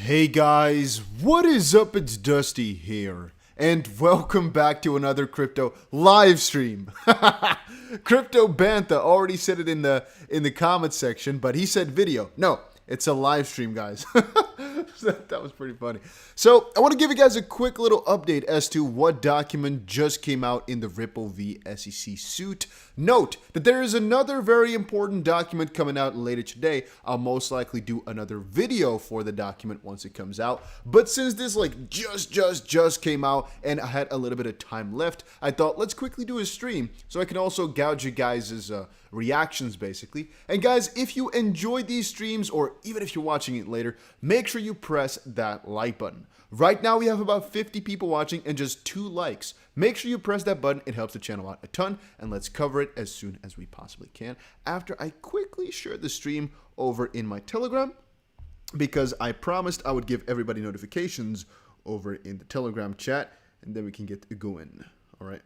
Hey guys, what is up? It's Dusty here, and welcome back to another crypto live stream. Crypto Bantha already said it in the comments section, but he said video. No, it's a live stream, guys. That was pretty funny. So I want to give you guys a quick little update as to what document just came out in the Ripple v SEC suit. Note that there is another very important document coming out later today. I'll most likely do another video for the document once it comes out. But since this just came out and I had a little bit of time left, I thought let's quickly do a stream so I can also gouge you guys' reactions basically. And guys, if you enjoy these streams or even if you're watching it later, make sure you press that like button. Right now we have about 50 people watching and just 2 likes. Make sure you press that button. It helps the channel out a ton, and let's cover it as soon as we possibly can after I quickly share the stream over in my Telegram, because I promised I would give everybody notifications over in the Telegram chat, and then we can get going. All right.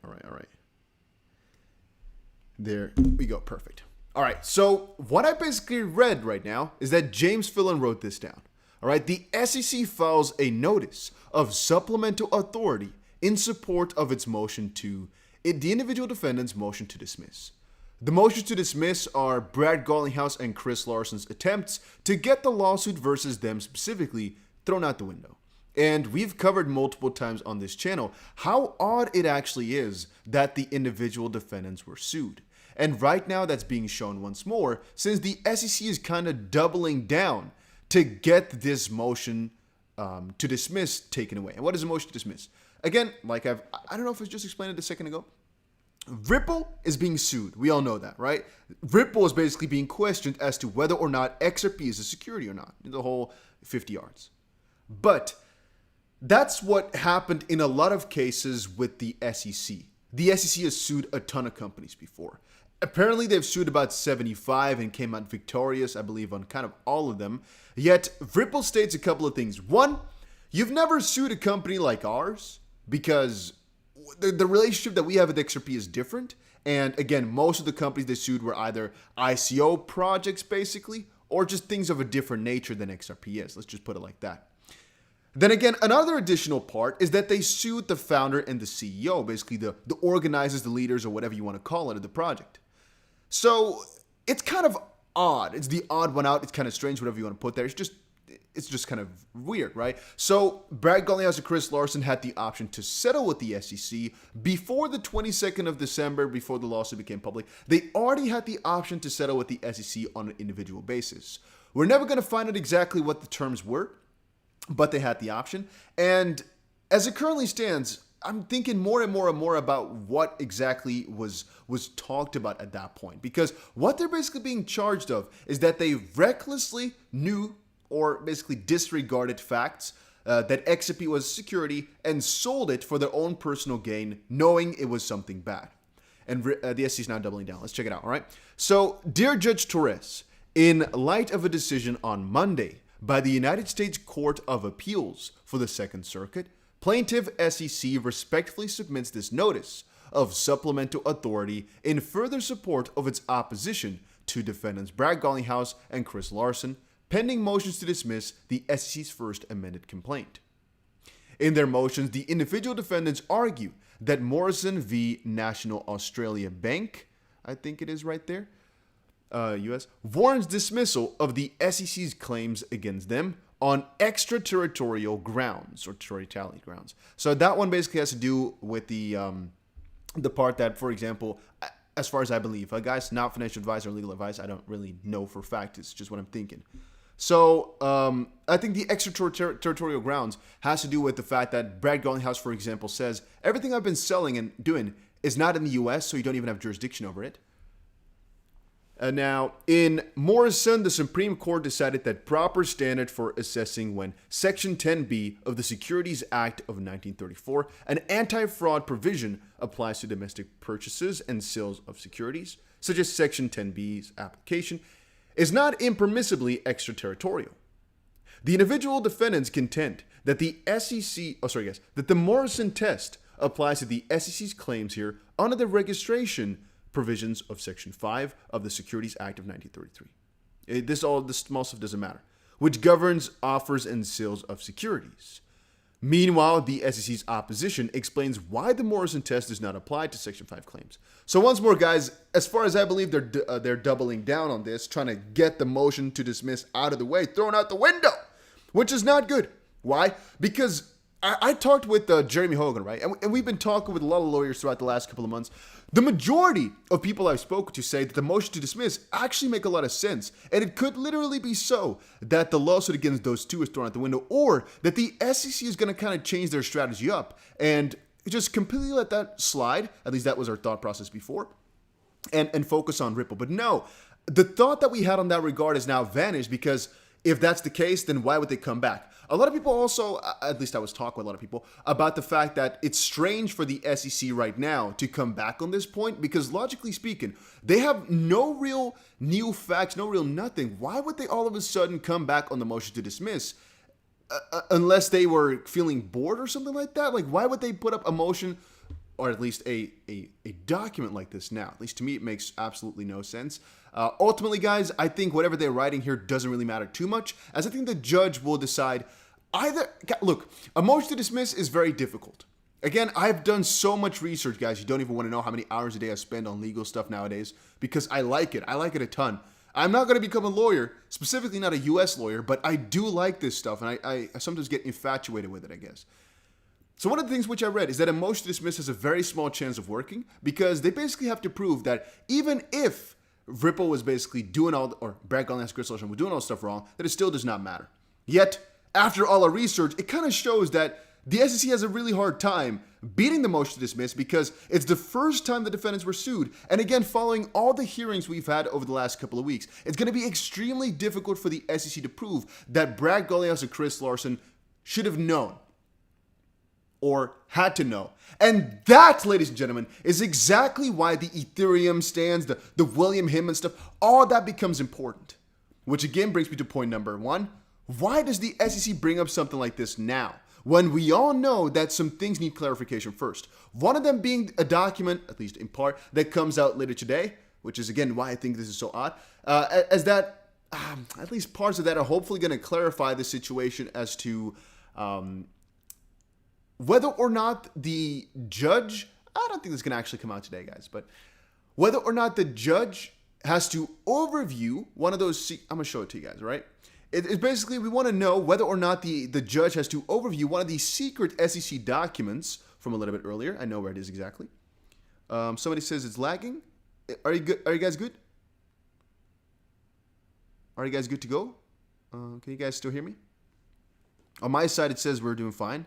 There we go. Perfect. All right. So what I basically read right now is that James Phelan wrote this down. All right. The SEC files a notice of supplemental authority in support of its motion to the individual defendant's motion to dismiss. The motions to dismiss are Brad Garlinghouse and Chris Larson's attempts to get the lawsuit versus them specifically thrown out the window. And we've covered multiple times on this channel how odd it actually is that the individual defendants were sued. And right now that's being shown once more, since the SEC is kind of doubling down to get this motion to dismiss taken away. And what is a motion to dismiss? Again, like I don't know if I just explained it a second ago. Ripple is being sued. We all know that, right? Ripple is basically being questioned as to whether or not XRP is a security or not. The whole 50 yards. But that's what happened in a lot of cases with the SEC. The SEC has sued a ton of companies before. Apparently, they've sued about 75 and came out victorious, I believe, on kind of all of them. Yet, Ripple states a couple of things. One, you've never sued a company like ours because the relationship that we have with XRP is different. And again, most of the companies they sued were either ICO projects, basically, or just things of a different nature than XRP is. Let's just put it like that. Then again, another additional part is that they sued the founder and the CEO, basically the organizers, the leaders, or whatever you want to call it, of the project. So it's kind of odd. It's the odd one out. It's kind of strange, whatever you want to put there. It's just kind of weird, right? So Brad Garlinghouse and Chris Larson had the option to settle with the SEC before the 22nd of December, before the lawsuit became public. They already had the option to settle with the SEC on an individual basis. We're never going to find out exactly what the terms were, but they had the option. And as it currently stands, I'm thinking more and more about what exactly was talked about at that point. Because what they're basically being charged of is that they recklessly knew or basically disregarded facts that XRP was security and sold it for their own personal gain, knowing it was something bad. And the SEC is now doubling down. Let's check it out, all right? So, dear Judge Torres, in light of a decision on Monday by the United States Court of Appeals for the Second Circuit, plaintiff SEC respectfully submits this notice of supplemental authority in further support of its opposition to defendants Brad Garlinghouse and Chris Larson, pending motions to dismiss the SEC's first amended complaint. In their motions, the individual defendants argue that Morrison v. National Australia Bank, I think it is right there, US, warrants dismissal of the SEC's claims against them on extraterritorial grounds or territoriality grounds. So that one basically has to do with the part that, for example, as far as I believe, guys, not financial advice or legal advice, I don't really know for a fact. It's just what I'm thinking. So I think the extraterritorial grounds has to do with the fact that Brad Garlinghouse, for example, says everything I've been selling and doing is not in the US, so you don't even have jurisdiction over it. Now, in Morrison, the Supreme Court decided that proper standard for assessing when Section 10B of the Securities Act of 1934, an anti-fraud provision, applies to domestic purchases and sales of securities, such as Section 10B's application, is not impermissibly extraterritorial. The individual defendants contend that that the Morrison test applies to the SEC's claims here under the registration provisions of Section 5 of the Securities Act of 1933. This small stuff doesn't matter. which governs offers and sales of securities. Meanwhile, the SEC's opposition explains why the Morrison test does not apply to Section 5 claims. So once more, guys, as far as I believe, they're doubling down on this, trying to get the motion to dismiss out of the way, thrown out the window, which is not good. Why? Because I talked with Jeremy Hogan, right? And we've been talking with a lot of lawyers throughout the last couple of months. The majority of people I've spoken to say that the motion to dismiss actually make a lot of sense. And it could literally be so that the lawsuit against those two is thrown out the window, or that the SEC is going to kind of change their strategy up and just completely let that slide. At least that was our thought process before. And focus on Ripple. But no, the thought that we had on that regard is now vanished, because if that's the case, then why would they come back? A lot of people also, at least I was talking with a lot of people, about the fact that it's strange for the SEC right now to come back on this point, because logically speaking, they have no real new facts, no real nothing. Why would they all of a sudden come back on the motion to dismiss unless they were feeling bored or something like that? Like, why would they put up a motion, or at least a document like this now? At least to me, it makes absolutely no sense. Ultimately, guys, I think whatever they're writing here doesn't really matter too much, as I think the judge will decide either. Look, a motion to dismiss is very difficult. Again, I've done so much research, guys. You don't even want to know how many hours a day I spend on legal stuff nowadays, because I like it. I like it a ton. I'm not going to become a lawyer, specifically not a U.S. lawyer, but I do like this stuff, and I sometimes get infatuated with it, I guess. So one of the things which I read is that a motion to dismiss has a very small chance of working, because they basically have to prove that even if Ripple was basically doing all, or Brad Garlinghouse and Chris Larsen were doing all this stuff wrong, that it still does not matter. Yet, after all our research, it kind of shows that the SEC has a really hard time beating the motion to dismiss, because it's the first time the defendants were sued. And again, following all the hearings we've had over the last couple of weeks, it's going to be extremely difficult for the SEC to prove that Brad Garlinghouse and Chris Larsen should have known or had to know. And that, ladies and gentlemen, is exactly why the Ethereum stands, the William Hillman stuff, all that becomes important. Which again brings me to point number one. Why does the SEC bring up something like this now, when we all know that some things need clarification first? One of them being a document, at least in part, that comes out later today, which is again why I think this is so odd, as that at least parts of that are hopefully going to clarify the situation as to whether or not the judge, I don't think this is going to actually come out today, guys, but whether or not the judge has to overview one of those, I'm going to show it to you guys, right? It's basically, we want to know whether or not the judge has to overview one of these secret SEC documents from a little bit earlier. I know where it is exactly. Somebody says it's lagging. Are you good? Are you guys good? Are you guys good to go? Can you guys still hear me? On my side, it says we're doing fine.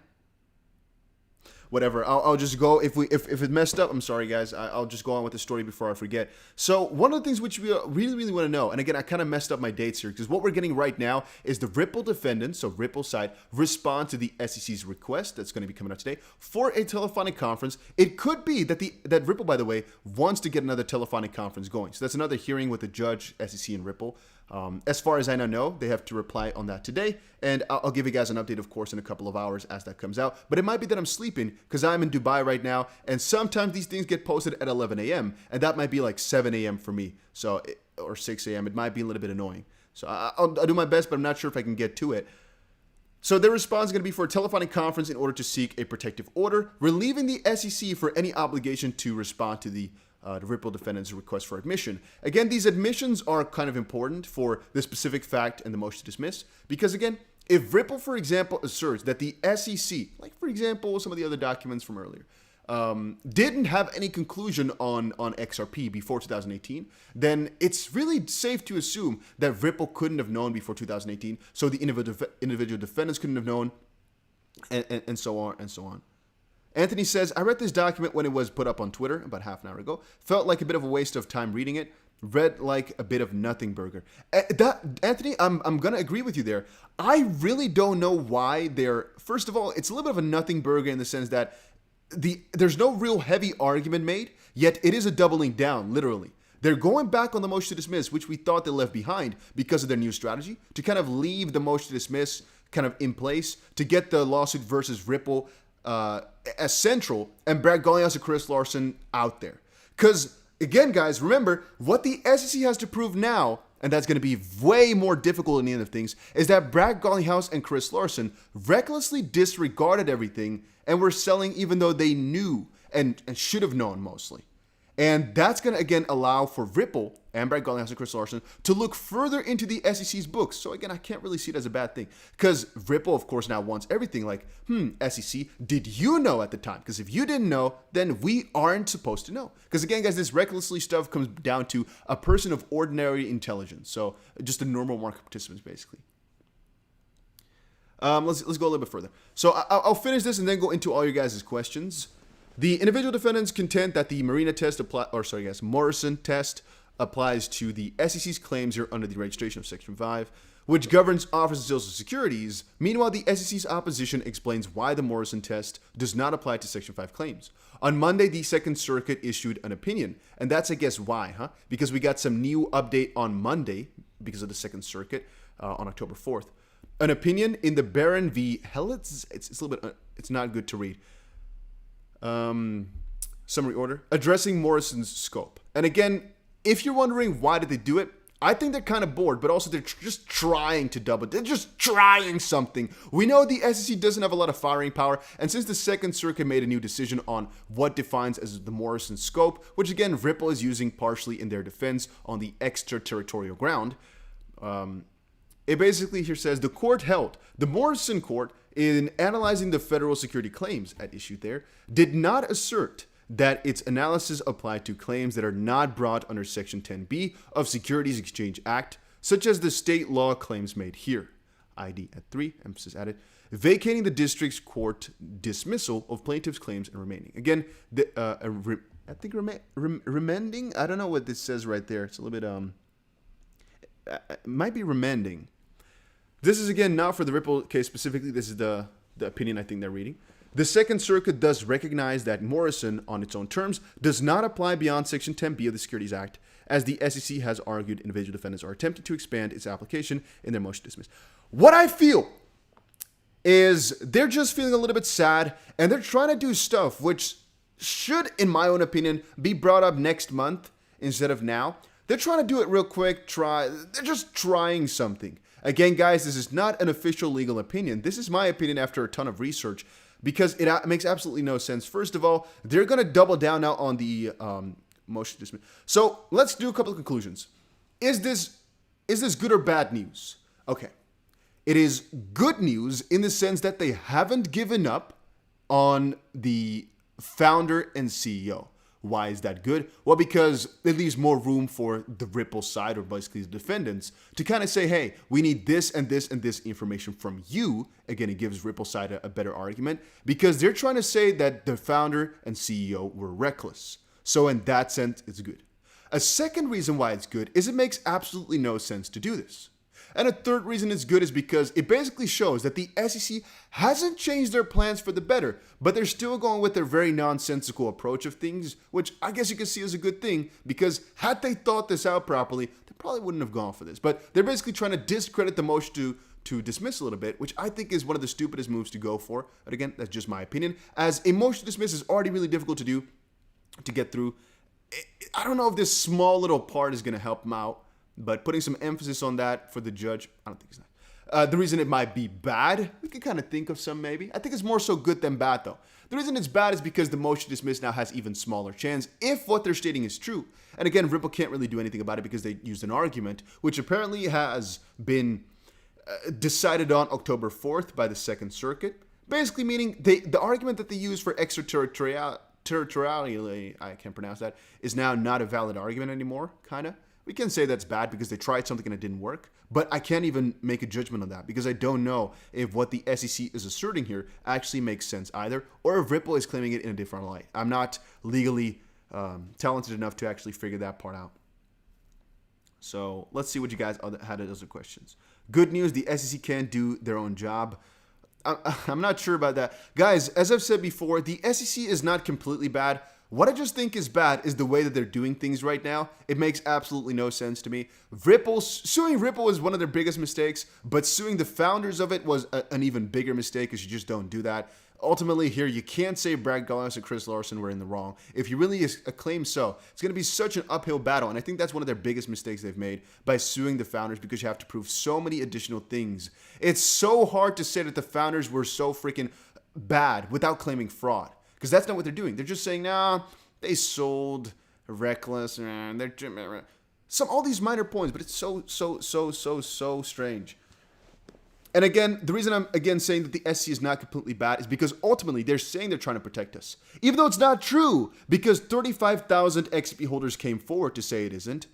Whatever, I'll just go. If it messed up, I'm sorry, guys. I'll just go on with the story before I forget. So one of the things which we really, really want to know, and again, I kind of messed up my dates here, because what we're getting right now is the Ripple defendants, so Ripple side, respond to the SEC's request that's going to be coming out today for a telephonic conference. It could be that Ripple, by the way, wants to get another telephonic conference going. So that's another hearing with the judge, SEC, and Ripple. As far as I now know, they have to reply on that today, and I'll give you guys an update, of course, in a couple of hours as that comes out. But it might be that I'm sleeping, because I'm in Dubai right now, and sometimes these things get posted at 11 a.m., and that might be like 7 a.m. for me, so, or 6 a.m. It might be a little bit annoying. So I'll do my best, but I'm not sure if I can get to it. So their response is going to be for a telephonic conference in order to seek a protective order, relieving the SEC for any obligation to respond to the Ripple defendant's request for admission. Again, these admissions are kind of important for the specific fact and the motion to dismiss, because again, if Ripple, for example, asserts that the SEC, like for example, some of the other documents from earlier, didn't have any conclusion on XRP before 2018, then it's really safe to assume that Ripple couldn't have known before 2018, so the individual defendants couldn't have known, and so on and so on. Anthony says, I read this document when it was put up on Twitter about half an hour ago. Felt like a bit of a waste of time reading it. Read like a bit of nothing burger. Anthony, I'm going to agree with you there. I really don't know why they're... First of all, it's a little bit of a nothing burger in the sense that there's no real heavy argument made, yet it is a doubling down, literally. They're going back on the motion to dismiss, which we thought they left behind because of their new strategy, to kind of leave the motion to dismiss kind of in place, to get the lawsuit versus Ripple as central, and Brad Garlinghouse and Chris Larsen out there. Because, again, guys, remember, what the SEC has to prove now, and that's going to be way more difficult in the end of things, is that Brad Garlinghouse and Chris Larson recklessly disregarded everything and were selling even though they knew and should have known mostly. And that's going to, again, allow for Ripple and Brad Garlinghouse and Chris Larson to look further into the SEC's books. So, again, I can't really see it as a bad thing. Because Ripple, of course, now wants everything like, SEC, did you know at the time? Because if you didn't know, then we aren't supposed to know. Because, again, guys, this recklessly stuff comes down to a person of ordinary intelligence. So, just a normal market participants, basically. Let's go a little bit further. So, I'll finish this and then go into all your guys' questions. The individual defendants contend that the Morrison test applies to the SEC's claims here under the registration of Section 5, which governs offers and sales of securities. Meanwhile, the SEC's opposition explains why the Morrison test does not apply to Section 5 claims. On Monday, the Second Circuit issued an opinion, and that's, I guess, why, Because we got some new update on Monday because of the Second Circuit on October 4th. An opinion in the Barron v. Hellitz, it's a little bit, it's not good to read. Summary order, addressing Morrison's scope. And again, if you're wondering why did they do it, I think they're kind of bored, but also they're just trying to double. They're just trying something. We know the SEC doesn't have a lot of firing power, and since the Second Circuit made a new decision on what defines as the Morrison scope, which again Ripple is using partially in their defense on the extraterritorial ground, it basically here says the court held, the Morrison court, in analyzing the federal security claims at issue there, did not assert that its analysis applied to claims that are not brought under Section 10B of Securities Exchange Act, such as the state law claims made here. ID at 3, emphasis added, vacating the district's court dismissal of plaintiff's claims and remaining. Again, I think remanding, I don't know what this says right there. It's a little bit, it might be remanding. This is, again, not for the Ripple case specifically. This is the opinion I think they're reading. The Second Circuit does recognize that Morrison, on its own terms, does not apply beyond Section 10B of the Securities Act, as the SEC has argued individual defendants are attempting to expand its application in their motion to dismiss. What I feel is they're just feeling a little bit sad, and they're trying to do stuff which should, in my own opinion, be brought up next month instead of now. They're trying to do it real quick. They're just trying something. Again, guys, this is not an official legal opinion. This is my opinion after a ton of research because it makes absolutely no sense. First of all, they're going to double down now on the motion to dismiss. So let's do a couple of conclusions. Is this good or bad news? Okay. It is good news in the sense that they haven't given up on the founder and CEO. Why is that good? Well, because it leaves more room for the Ripple side, or basically the defendants, to kind of say, hey, we need this and this and this information from you. Again, it gives Ripple side a better argument because they're trying to say that the founder and CEO were reckless. So in that sense, it's good. A second reason why it's good is it makes absolutely no sense to do this. And a third reason it's good is because it basically shows that the SEC hasn't changed their plans for the better, but they're still going with their very nonsensical approach of things, which I guess you could see as a good thing, because had they thought this out properly, they probably wouldn't have gone for this. But they're basically trying to discredit the motion to dismiss a little bit, which I think is one of the stupidest moves to go for. But again, that's just my opinion, as a motion to dismiss is already really difficult to do, to get through. I don't know if this small little part is going to help them out. But putting some emphasis on that for the judge, I don't think it's not. The reason it might be bad, we can kind of think of some maybe. I think it's more so good than bad though. The reason it's bad is because the motion to dismiss now has even smaller chance if what they're stating is true. And again, Ripple can't really do anything about it because they used an argument, which apparently has been decided on October 4th by the Second Circuit. Basically meaning the argument that they use for extraterritoriality, I can't pronounce that, is now not a valid argument anymore, kind of. We can say that's bad because they tried something and it didn't work, but I can't even make a judgment on that because I don't know if what the SEC is asserting here actually makes sense either, or if Ripple is claiming it in a different light. I'm not legally talented enough to actually figure that part out. So let's see what you guys had as other questions. Good news, the SEC can't do their own job. I'm not sure about that. Guys, as I've said before, the SEC is not completely bad. What I just think is bad is the way that they're doing things right now. It makes absolutely no sense to me. Suing Ripple is one of their biggest mistakes, but suing the founders of it was an even bigger mistake because you just don't do that. ultimately here, you can't say Brad Gallagher and Chris Larson were in the wrong. If you really claim so, it's going to be such an uphill battle. And I think that's one of their biggest mistakes they've made by suing the founders, because you have to prove so many additional things. It's so hard to say that the founders were so freaking bad without claiming fraud, because that's not what they're doing. They're just saying, nah, they sold reckless. They're all these minor points, but it's so strange. And again, the reason I'm again saying that the SEC is not completely bad is because ultimately they're saying they're trying to protect us, even though it's not true, because 35,000 XP holders came forward to say it isn't.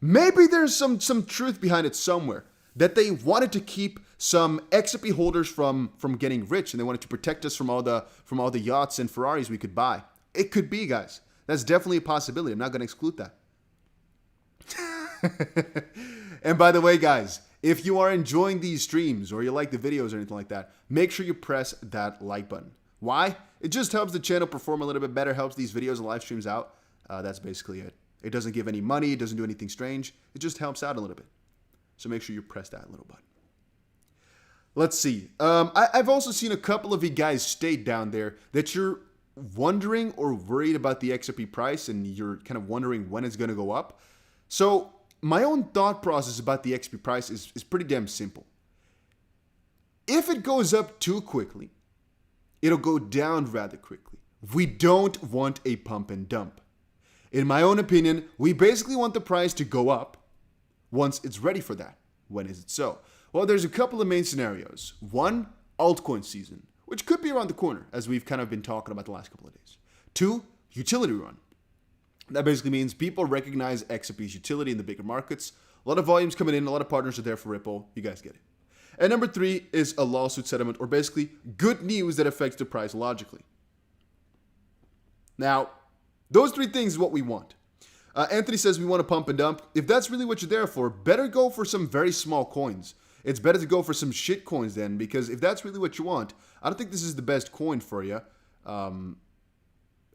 Maybe there's some truth behind it somewhere, that they wanted to keep some XP holders from getting rich, and they wanted to protect us from all the yachts and Ferraris we could buy. It could be, guys. That's definitely a possibility. I'm not going to exclude that. And by the way, guys, if you are enjoying these streams or you like the videos or anything like that, make sure you press that like button. Why? It just helps the channel perform a little bit better, helps these videos and live streams out. That's basically it. It doesn't give any money. It doesn't do anything strange. It just helps out a little bit. So make sure you press that little button. Let's see. I've also seen a couple of you guys state down there that you're wondering or worried about the XRP price, and you're kind of wondering when it's going to go up. So my own thought process about the XP price is pretty damn simple. If it goes up too quickly, it'll go down rather quickly. We don't want a pump and dump. In my own opinion, we basically want the price to go up once it's ready for that. When is it so? Well, there's a couple of main scenarios. One, altcoin season, which could be around the corner, as we've kind of been talking about the last couple of days. Two, utility run. That basically means people recognize XRP's utility in the bigger markets. A lot of volumes coming in, a lot of partners are there for Ripple. You guys get it. And number three is a lawsuit settlement, or basically good news that affects the price logically. Now, those three things is what we want. Anthony says we want to pump and dump. If that's really what you're there for, better go for some very small coins. It's better to go for some shit coins then, because if that's really what you want, I don't think this is the best coin for you.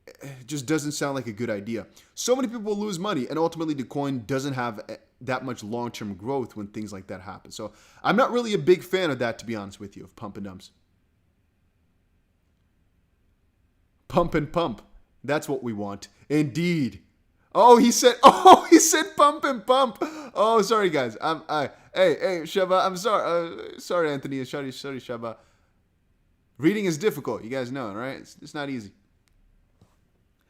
It just doesn't sound like a good idea. So many people lose money, and ultimately the coin doesn't have that much long-term growth when things like that happen. So I'm not really a big fan of that, to be honest with you, of pump and dumps. Pump and pump. That's what we want. Indeed. He said pump and pump. Oh, sorry guys. Hey, Shaba, I'm sorry. Sorry, Anthony. Sorry, Shaba. Reading is difficult. You guys know, right? It's not easy.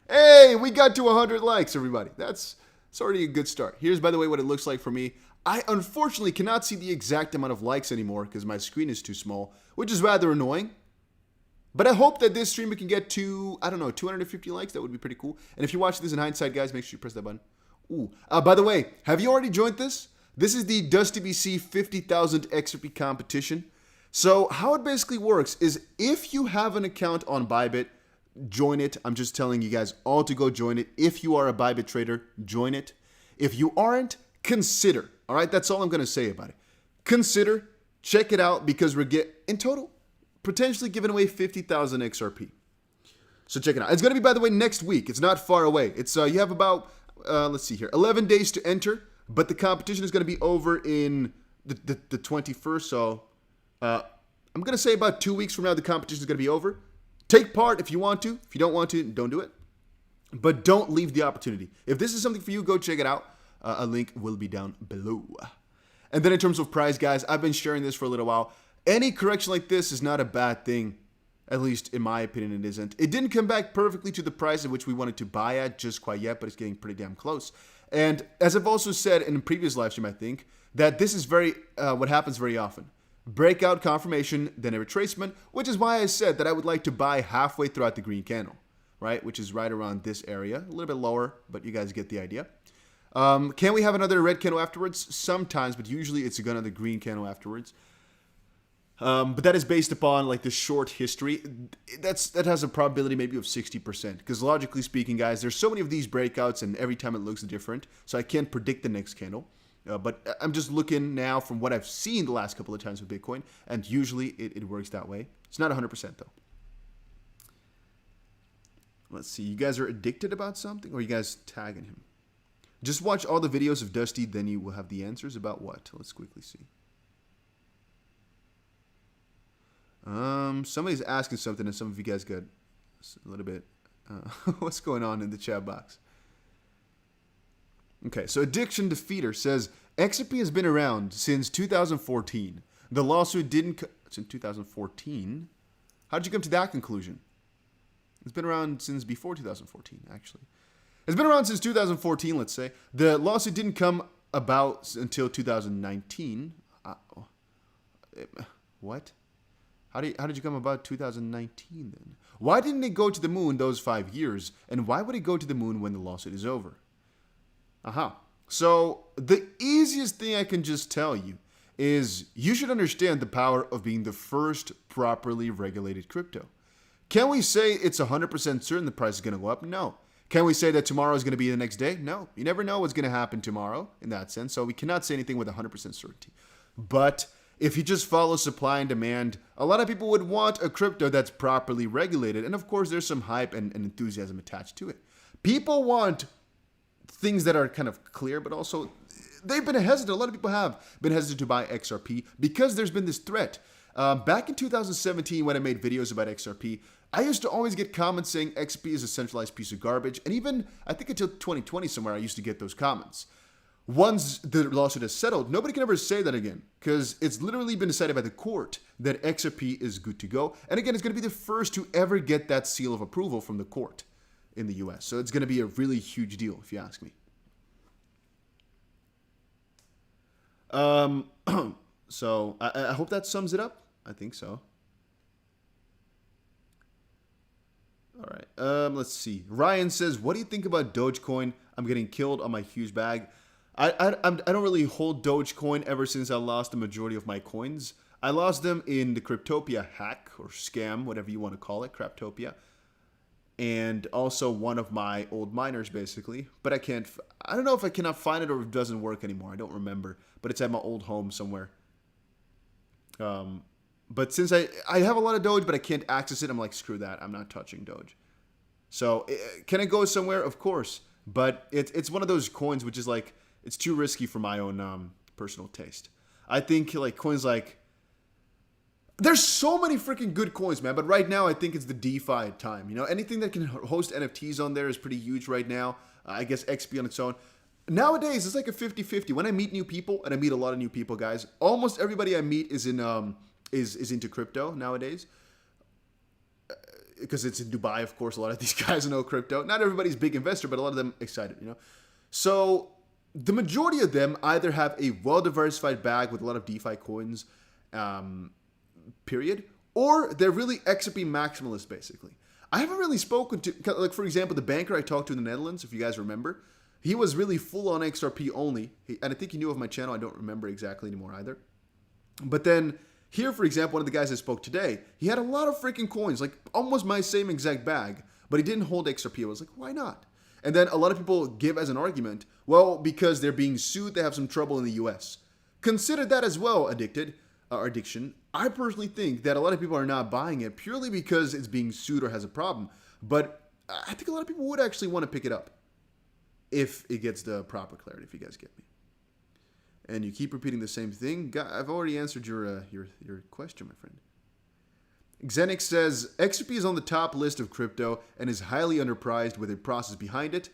Hey, we got to 100 likes, everybody. That's already a good start. Here's, by the way, what it looks like for me. I unfortunately cannot see the exact amount of likes anymore because my screen is too small, which is rather annoying. But I hope that this stream we can get to, 250 likes. That would be pretty cool. And if you watch this in hindsight, guys, make sure you press that button. Ooh. By the way, have you already joined this? This is the DustTBC 50,000 XRP competition. So how it basically works is if you have an account on Bybit, join it. I'm just telling you guys all to go join it. If you are a Bybit trader, join it. If you aren't, consider. All right, that's all I'm going to say about it. Consider, check it out, because we're in total potentially giving away 50,000 XRP. So check it out. It's going to be, by the way, next week. It's not far away. It's you have about let's see here, 11 days to enter, but the competition is going to be over in the 21st. So I'm going to say about 2 weeks from now the competition is going to be over. Take part if you want to. If you don't want to, don't do it. But don't leave the opportunity. If this is something for you, go check it out. A link will be down below. And then in terms of price, guys, I've been sharing this for a little while. Any correction like this is not a bad thing. At least in my opinion, it isn't. It didn't come back perfectly to the price at which we wanted to buy at just quite yet, but it's getting pretty damn close. And as I've also said in a previous live stream, I think, that this is what happens very often. Breakout confirmation, then a retracement, which is why I said that I would like to buy halfway throughout the green candle, right? Which is right around this area, a little bit lower, but you guys get the idea. Can we have another red candle afterwards? Sometimes, but usually it's another green candle afterwards. But that is based upon like the short history. That has a probability maybe of 60%, because logically speaking, guys, there's so many of these breakouts and every time it looks different, so I can't predict the next candle. But I'm just looking now from what I've seen the last couple of times with Bitcoin, and usually it works that way. It's not 100% though. Let's see. You guys are addicted about something, or are you guys tagging him? Just watch all the videos of Dusty, then you will have the answers about what. Let's quickly see. Somebody's asking something, and some of you guys got a little bit. What's going on in the chat box? Okay, so Addiction Defeater says XRP has been around since 2014. The lawsuit didn't. It's in 2014. How did you come to that conclusion? It's been around since before 2014, actually. It's been around since 2014, let's say. The lawsuit didn't come about until 2019. What? How did you come about 2019 then? Why didn't it go to the moon those 5 years? And why would it go to the moon when the lawsuit is over? So the easiest thing I can just tell you is you should understand the power of being the first properly regulated crypto. Can we say it's 100% certain the price is going to go up? No. Can we say that tomorrow is going to be the next day? No. You never know what's going to happen tomorrow in that sense. So we cannot say anything with 100% certainty. But if you just follow supply and demand, a lot of people would want a crypto that's properly regulated. And of course, there's some hype and enthusiasm attached to it. People want things that are kind of clear, but also they've been hesitant. A lot of people have been hesitant to buy XRP because there's been this threat. Back in 2017, when I made videos about XRP, I used to always get comments saying XRP is a centralized piece of garbage. And even, I think until 2020 somewhere, I used to get those comments. Once the lawsuit is settled, nobody can ever say that again because it's literally been decided by the court that XRP is good to go. And again, it's going to be the first to ever get that seal of approval from the court in the US. So it's going to be a really huge deal, if you ask me. So I hope that sums it up. I think so. All right. Let's see. Ryan says, what do you think about Dogecoin? I'm getting killed on my huge bag. I don't really hold Dogecoin ever since I lost the majority of my coins. I lost them in the Cryptopia hack or scam, whatever you want to call it, Cryptopia. And also one of my old miners, basically. But I don't know if I cannot find it or if it doesn't work anymore. I don't remember. But it's at my old home somewhere. But since I have a lot of Doge, but I can't access it, I'm like, screw that. I'm not touching Doge. So can it go somewhere? Of course. But it's one of those coins which is like, it's too risky for my own personal taste. I think like coins like, there's so many freaking good coins, man. But right now, I think it's the DeFi time. You know, anything that can host NFTs on there is pretty huge right now. I guess XP on its own. Nowadays, it's like a 50-50. When I meet new people, and I meet a lot of new people, guys, almost everybody I meet is into crypto nowadays. Because it's in Dubai, of course, a lot of these guys know crypto. Not everybody's a big investor, but a lot of them excited, you know. So the majority of them either have a well-diversified bag with a lot of DeFi coins, period, or they're really XRP maximalists, basically. I haven't really spoken to, like, for example, the banker I talked to in the Netherlands, if you guys remember, he was really full on XRP only, and I think he knew of my channel. I don't remember exactly anymore either. But then here, for example, one of the guys I spoke today, he had a lot of freaking coins, like almost my same exact bag, but he didn't hold XRP. I was like, why not? And then a lot of people give as an argument, well, because they're being sued, they have some trouble in the US. Consider that as well, addiction. I personally think that a lot of people are not buying it purely because it's being sued or has a problem. But I think a lot of people would actually want to pick it up if it gets the proper clarity, if you guys get me. And you keep repeating the same thing. I've already answered your question, my friend. Xenix says, XRP is on the top list of crypto and is highly underpriced with a process behind it.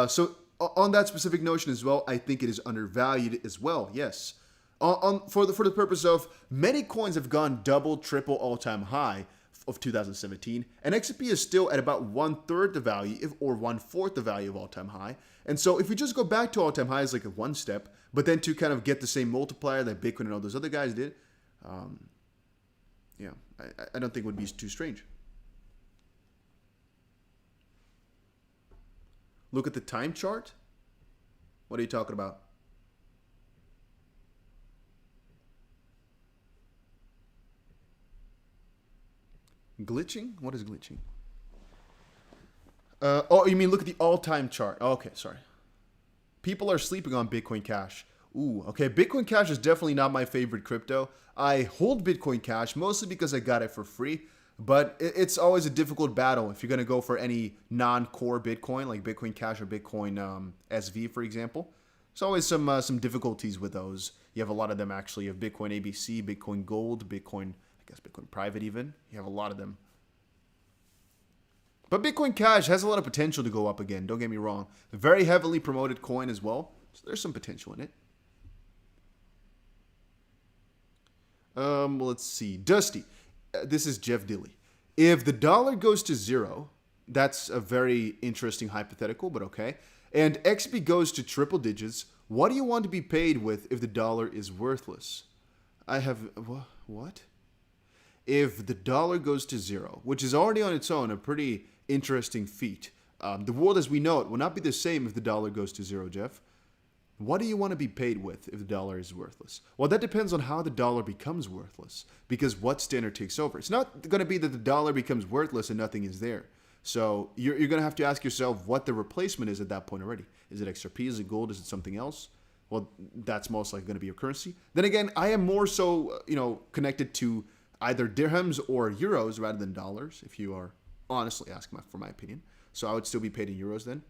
So on that specific notion as well, I think it is undervalued as well, yes. For the purpose of many coins have gone double, triple all-time high of 2017, and XRP is still at about 1/3 the value, or 1/4 the value of all-time high. And so if we just go back to all-time highs like a one step, but then to kind of get the same multiplier that Bitcoin and all those other guys did, yeah, I don't think it would be too strange. Look at the time chart. What are you talking about? Glitching? What is glitching? Oh, you mean look at the all-time chart. Oh, okay, sorry. People are sleeping on Bitcoin Cash. Ooh, okay. Bitcoin Cash is definitely not my favorite crypto. I hold Bitcoin Cash mostly because I got it for free. But it's always a difficult battle if you're going to go for any non-core Bitcoin, like Bitcoin Cash or Bitcoin SV, for example. There's always some difficulties with those. You have a lot of them actually. You have Bitcoin ABC, Bitcoin Gold, Bitcoin, I guess Bitcoin private even. You have a lot of them. But Bitcoin Cash has a lot of potential to go up again. Don't get me wrong. A very heavily promoted coin as well. So there's some potential in it. Let's see. Dusty. This is Jeff Dilly. If the dollar goes to zero, that's a very interesting hypothetical, but okay. And XP goes to triple digits, what do you want to be paid with if the dollar is worthless? I have... What? If the dollar goes to zero, which is already on its own a pretty interesting feat. The world as we know it will not be the same if the dollar goes to zero, Jeff. What do you want to be paid with if the dollar is worthless? Well, that depends on how the dollar becomes worthless, because what standard takes over. It's not going to be that the dollar becomes worthless and nothing is there. So you're going to have to ask yourself what the replacement is at that point already. Is it XRP? Is it gold? Is it something else? Well, that's most likely going to be your currency. Then again, I am more so, connected to either dirhams or euros rather than dollars, if you are honestly asking for my opinion. So I would still be paid in euros then.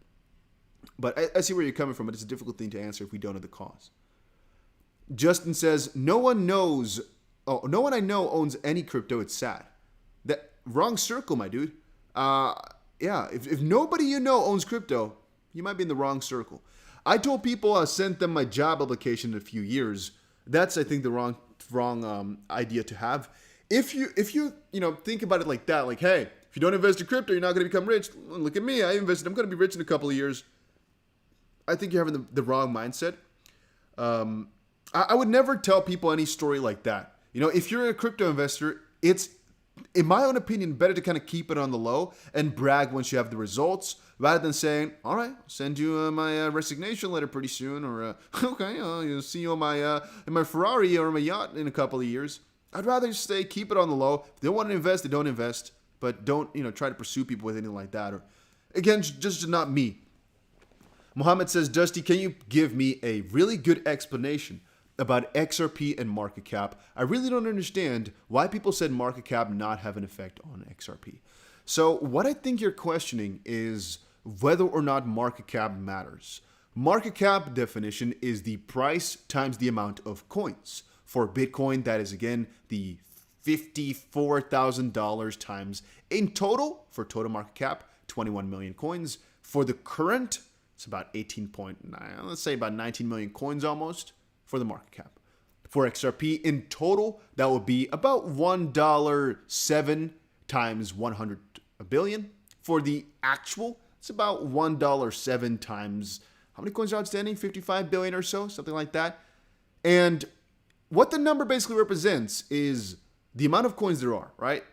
But I see where you're coming from, but it's a difficult thing to answer if we don't know the cause. Justin says, no one I know owns any crypto. It's sad. That wrong circle, my dude. If nobody you know owns crypto, you might be in the wrong circle. I told people I sent them my job application in a few years. That's, I think, the wrong idea to have. If you think about it like that, like, hey, if you don't invest in crypto, you're not going to become rich. Look at me. I invested. I'm going to be rich in a couple of years. I think you're having the wrong mindset. I would never tell people any story like that. If you're a crypto investor, it's, in my own opinion, better to kind of keep it on the low and brag once you have the results, rather than saying, all right, I'll send you my resignation letter pretty soon, or okay, you'll see you on in my Ferrari or my yacht in a couple of years. I'd rather say keep it on the low. If they want to invest, they don't invest, but don't try to pursue people with anything like that. Or again, just not me. Mohammed says, Dusty, can you give me a really good explanation about XRP and market cap? I really don't understand why people said market cap not have an effect on XRP. So what I think you're questioning is whether or not market cap matters. Market cap definition is the price times the amount of coins. For Bitcoin, that is again the $54,000 times in total, for total market cap, 21 million coins. For the current, it's about 18.9, let's say about 19 million coins almost for the market cap. For XRP in total, that would be about $1.07 times 100 billion. For the actual, it's about $1.07 times, how many coins are outstanding? 55 billion or so, something like that. And what the number basically represents is the amount of coins there are, right?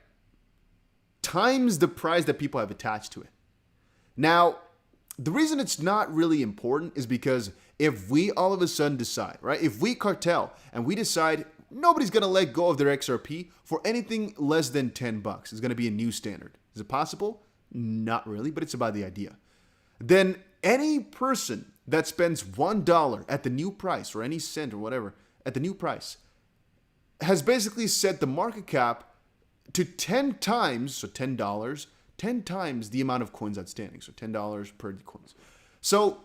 Times the price that people have attached to it. Now, the reason it's not really important is because if we all of a sudden decide, right? If we cartel and we decide nobody's going to let go of their XRP for anything less than 10 bucks, it's going to be a new standard. Is it possible? Not really, but it's about the idea. Then any person that spends $1 at the new price, or any cent or whatever at the new price, has basically set the market cap to 10 times, so $10, 10 times the amount of coins outstanding, so $10 per coins. So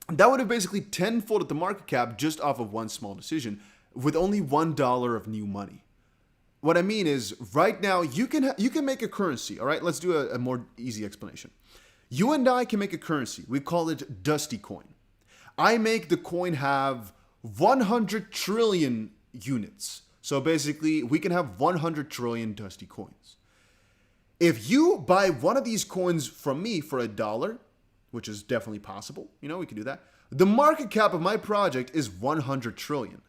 that would have basically tenfolded the market cap just off of one small decision with only $1 of new money. What I mean is, right now, you can make a currency, all right? Let's do a more easy explanation. You and I can make a currency. We call it Dusty Coin. I make the coin have 100 trillion units. So basically, we can have 100 trillion Dusty coins. If you buy one of these coins from me for $1, which is definitely possible, we can do that. The market cap of my project is 100 trillion.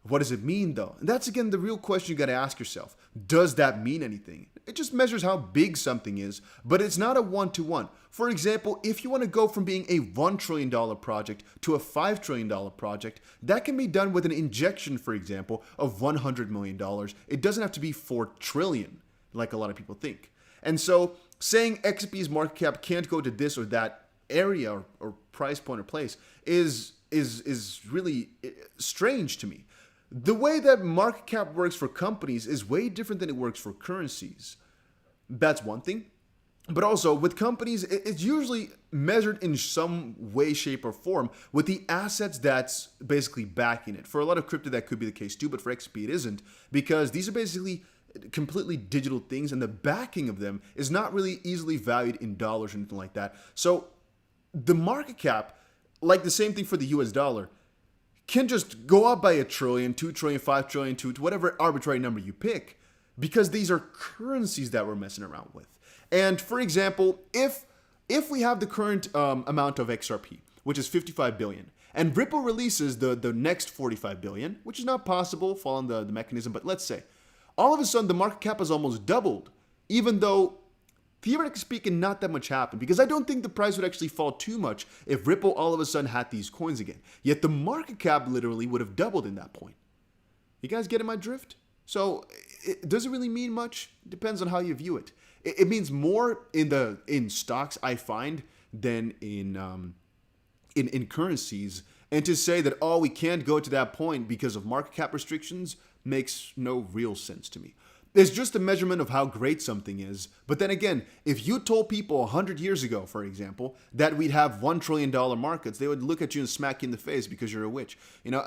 What does it mean though? And that's again the real question you got to ask yourself. Does that mean anything? It just measures how big something is, but it's not a one-to-one. For example, if you want to go from being a $1 trillion project to a $5 trillion project, that can be done with an injection, for example, of $100 million. It doesn't have to be 4 trillion. Like a lot of people think. And so saying XP's market cap can't go to this or that area or price point or place is really strange to me. The way that market cap works for companies is way different than it works for currencies. That's one thing. But also with companies, it's usually measured in some way, shape, or form with the assets that's basically backing it. For a lot of crypto, that could be the case too, but for XRP, it isn't, because these are basically completely digital things, and the backing of them is not really easily valued in dollars or anything like that. So the market cap, like the same thing for the US dollar, can just go up by 1 trillion, 2 trillion, 5 trillion, to whatever arbitrary number you pick, because these are currencies that we're messing around with. And for example, if we have the current amount of XRP, which is 55 billion, and Ripple releases the next 45 billion, which is not possible following the mechanism, but let's say, all of a sudden the market cap has almost doubled, even though theoretically speaking, not that much happened, because I don't think the price would actually fall too much if Ripple all of a sudden had these coins again. Yet the market cap literally would have doubled in that point. You guys getting my drift? So does it really mean much? It depends on how you view it. It means more in stocks, I find, than in currencies. And to say that, oh, we can't go to that point because of market cap restrictions makes no real sense to me. It's just a measurement of how great something is. But then again, if you told people 100 years ago, for example, that we'd have $1 trillion markets, they would look at you and smack you in the face because you're a witch. You know,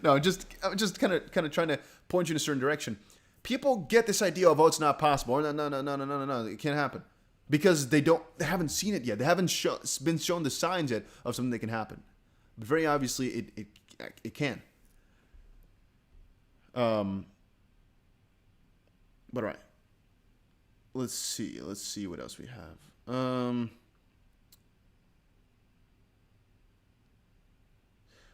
no, I'm just kind of trying to point you in a certain direction. People get this idea of, oh, it's not possible. No, it can't happen, because they haven't seen it yet. They haven't been shown the signs yet of something that can happen. But very obviously, it can. But all right, let's see what else we have.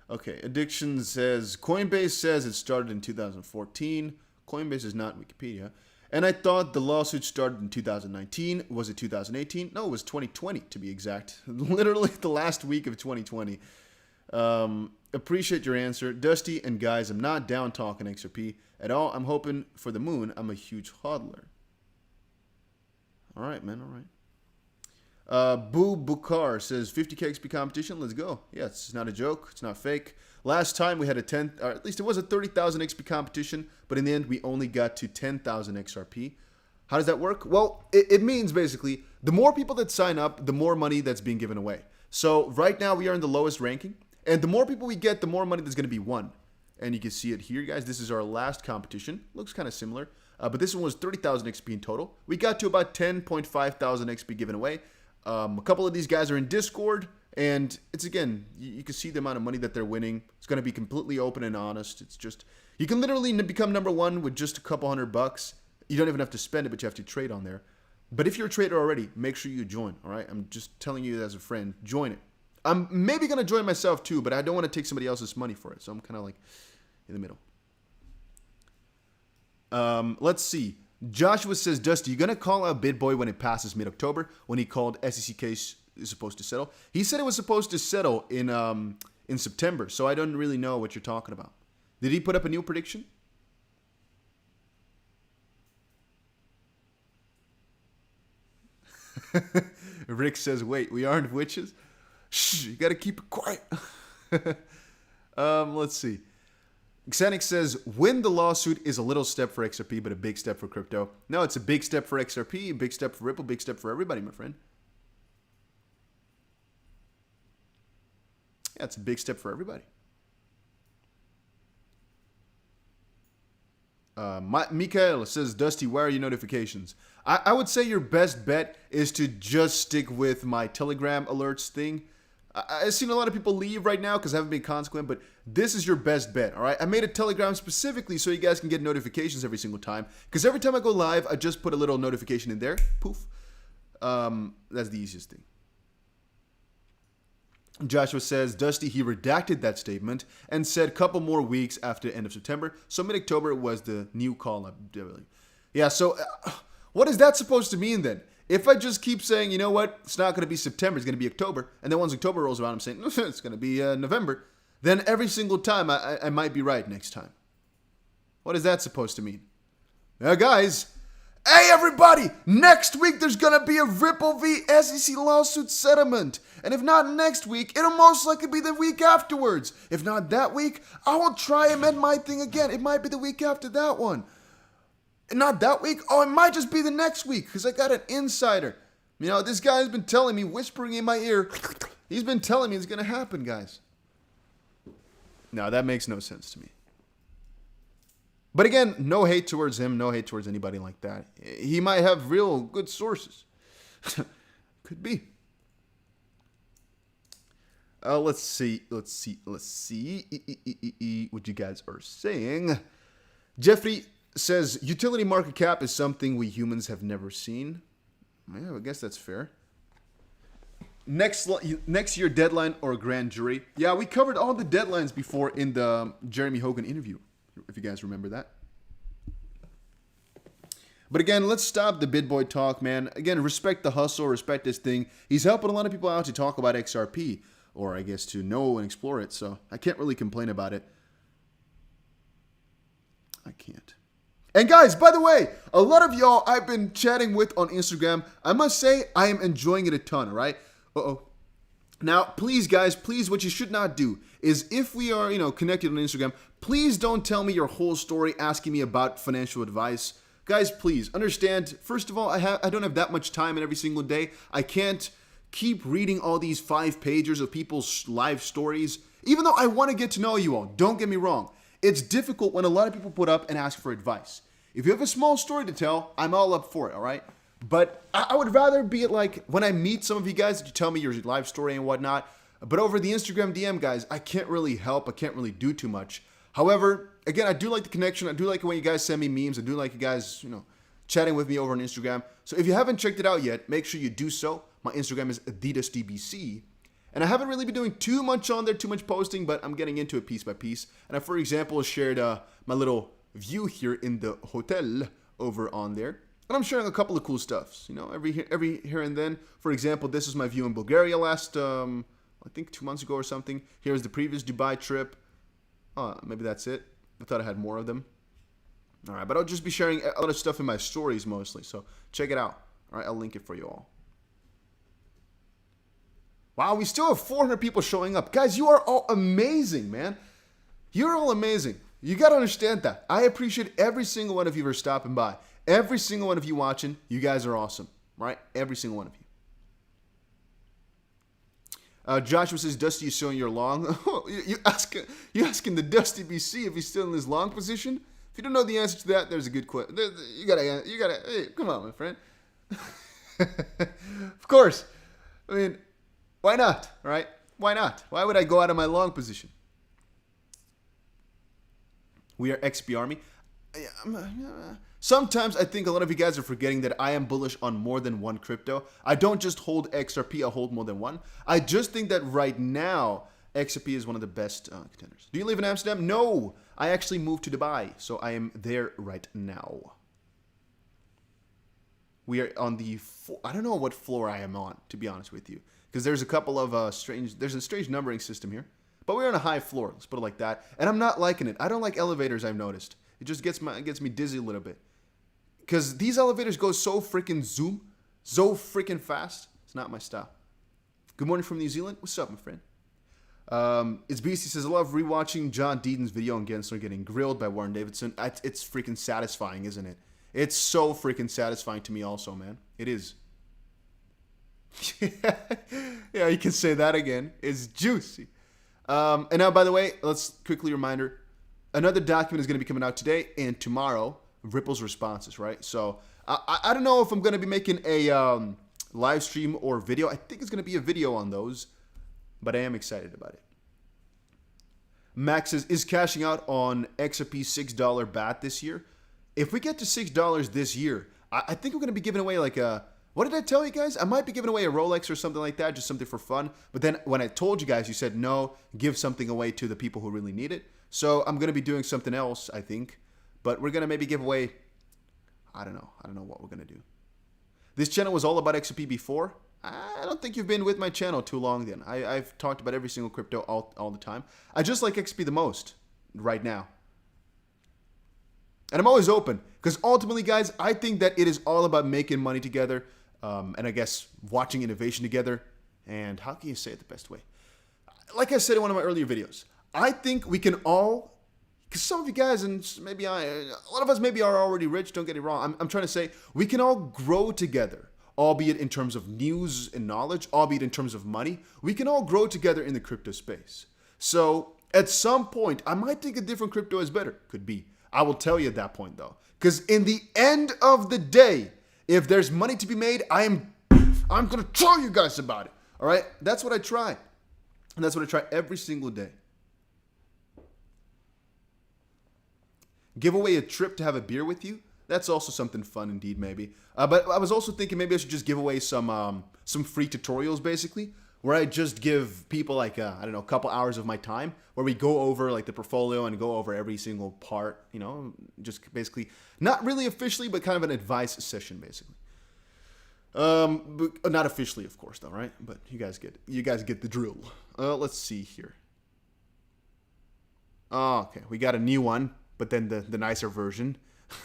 Okay, Addiction says, Coinbase says it started in 2014. Coinbase is not Wikipedia. And I thought the lawsuit started in 2019. Was it 2018? No, it was 2020 to be exact. Literally the last week of 2020. Appreciate your answer. Dusty and guys, I'm not down talking XRP at all. I'm hoping for the moon. I'm a huge hodler. All right, man. All right. Boo Bukar says 50k XP competition. Let's go. Yeah, it's not a joke. It's not fake. Last time we had a 10, or at least it was a 30,000 XP competition, but in the end we only got to 10,000 XRP. How does that work? Well, it means basically the more people that sign up, the more money that's being given away. So right now we are in the lowest ranking, and the more people we get, the more money that's going to be won. And you can see it here, guys. This is our last competition. Looks kind of similar, but this one was 30,000 XP in total. We got to about 10.5 thousand XP given away. A couple of these guys are in Discord, and it's, again, you can see the amount of money that they're winning. It's going to be completely open and honest. It's just, you can literally become number one with just a couple $100. You don't even have to spend it, but you have to trade on there. But if you're a trader already, make sure you join, all right? I'm just telling you as a friend, join it. I'm maybe going to join myself too, but I don't want to take somebody else's money for it. So I'm kind of like in the middle. Let's see. Joshua says, Dusty, you going to call out BitBoy when it passes mid-October when he called SEC case is supposed to settle? He said it was supposed to settle in September, so I don't really know what you're talking about. Did he put up a new prediction? Rick says, wait, we aren't witches? Shh, you got to keep it quiet. Let's see. Xenix says, win the lawsuit is a little step for XRP, but a big step for crypto. No, it's a big step for XRP, a big step for Ripple, big step for everybody, my friend. Yeah, it's a big step for everybody. Mikael says, Dusty, why are your notifications? I would say your best bet is to just stick with my Telegram alerts thing. I've seen a lot of people leave right now because I haven't been consequent, but this is your best bet, all right? I made a Telegram specifically so you guys can get notifications every single time, because every time I go live, I just put a little notification in there. Poof. That's the easiest thing. Joshua says, Dusty, he redacted that statement and said couple more weeks after the end of September. So mid-October was the new call-up. Yeah, so what is that supposed to mean then? If I just keep saying, you know what, it's not going to be September, it's going to be October, and then once October rolls around, I'm saying, it's going to be November, then every single time I might be right next time. What is that supposed to mean? Now, guys, hey, everybody, next week there's going to be a Ripple v. SEC lawsuit settlement. And if not next week, it'll most likely be the week afterwards. If not that week, I will try and amend my thing again. It might be the week after that one. Not that week. Oh, it might just be the next week because I got an insider. You know, this guy's been telling me, whispering in my ear. He's been telling me it's going to happen, guys. No, that makes no sense to me. But again, no hate towards him, no hate towards anybody like that. He might have real good sources. Could be. Let's see what you guys are saying. Jeffrey says, utility market cap is something we humans have never seen. Yeah, I guess that's fair. Next year deadline or grand jury. Yeah, we covered all the deadlines before in the Jeremy Hogan interview, if you guys remember that. But again, let's stop the BitBoy talk, man. Again, respect the hustle, respect this thing. He's helping a lot of people out to talk about XRP, or I guess to know and explore it, so I can't really complain about it. I can't. And guys, by the way, a lot of y'all I've been chatting with on Instagram, I must say I am enjoying it a ton, all right? Uh-oh. Now, please, guys, please, what you should not do is if we are, connected on Instagram, please don't tell me your whole story asking me about financial advice. Guys, please understand, first of all, I don't have that much time in every single day. I can't keep reading all these 5-pagers of people's live stories, even though I want to get to know you all. Don't get me wrong. It's difficult when a lot of people put up and ask for advice. If you have a small story to tell, I'm all up for it, all right? But I would rather be it like when I meet some of you guys that you tell me your life story and whatnot. But over the Instagram DM, guys, I can't really help. I can't really do too much. However, again, I do like the connection. I do like it when you guys send me memes. I do like you guys, chatting with me over on Instagram. So if you haven't checked it out yet, make sure you do so. My Instagram is AdidasDBC. And I haven't really been doing too much on there, too much posting, but I'm getting into it piece by piece. And I, for example, shared my little view here in the hotel over on there. And I'm sharing a couple of cool stuffs, every here and then. For example, this is my view in Bulgaria last, I think 2 months ago or something. Here's the previous Dubai trip. Maybe that's it. I thought I had more of them. All right, but I'll just be sharing a lot of stuff in my stories mostly. So check it out. All right, I'll link it for you all. Wow, we still have 400 people showing up. Guys, you are all amazing, man. You're all amazing. You got to understand that. I appreciate every single one of you for stopping by. Every single one of you watching, you guys are awesome, right? Every single one of you. Joshua says, Dusty is showing your long. you asking the Dusty BC if he's still in his long position? If you don't know the answer to that, there's a good question. You gotta, hey, come on, my friend. Of course. I mean, why not, right? Why not? Why would I go out of my long position? We are XP Army. Sometimes I think a lot of you guys are forgetting that I am bullish on more than one crypto. I don't just hold XRP, I hold more than one. I just think that right now, XRP is one of the best contenders. Do you live in Amsterdam? No, I actually moved to Dubai, so I am there right now. We are on the, I don't know what floor I am on, to be honest with you. Because there's a couple of there's a strange numbering system here. But we're on a high floor, let's put it like that. And I'm not liking it. I don't like elevators, I've noticed. It just gets me dizzy a little bit. Because these elevators go so freaking freaking fast. It's not my style. Good morning from New Zealand. What's up, my friend? It's Beastie says, I love rewatching John Deaton's video on Gensler getting grilled by Warren Davidson. It's freaking satisfying, isn't it? It's so freaking satisfying to me also, man. It is. Yeah, you can say that again. It's juicy. And now, by the way, let's quickly reminder, another document is going to be coming out today and tomorrow. Ripple's responses, right? So I don't know if I'm going to be making a live stream or video. I think it's going to be a video on those, but I am excited about it. Max says, is cashing out on XRP $6 BAT this year? If we get to $6 this year, I think we're going to be giving away like a, what did I tell you guys? I might be giving away a Rolex or something like that, just something for fun. But then when I told you guys, you said no, give something away to the people who really need it. So I'm going to be doing something else, I think. But we're going to maybe give away, I don't know what we're going to do. This channel was all about XRP before. I don't think you've been with my channel too long then. I've talked about every single crypto all the time. I just like XRP the most right now. And I'm always open because ultimately, guys, I think that it is all about making money together and I guess watching innovation together. And how can you say it the best way? Like I said in one of my earlier videos, I think we can all because some of you guys, and maybe a lot of us maybe are already rich, don't get it wrong. I'm trying to say we can all grow together, albeit in terms of news and knowledge, albeit in terms of money. We can all grow together in the crypto space. So at some point, I might think a different crypto is better. Could be. I will tell you at that point though. Because in the end of the day, if there's money to be made, I'm going to tell you guys about it. All right? That's what I try. And that's what I try every single day. Give away a trip to have a beer with you. That's also something fun indeed, maybe. But I was also thinking maybe I should just give away some free tutorials, basically, where I just give people like, I don't know, a couple hours of my time where we go over like the portfolio and go over every single part, you know, just basically, not really officially, but kind of an advice session, basically. But not officially, of course, though, right? But you guys get the drill. Let's see here. Oh, okay, we got a new one, but then the nicer version.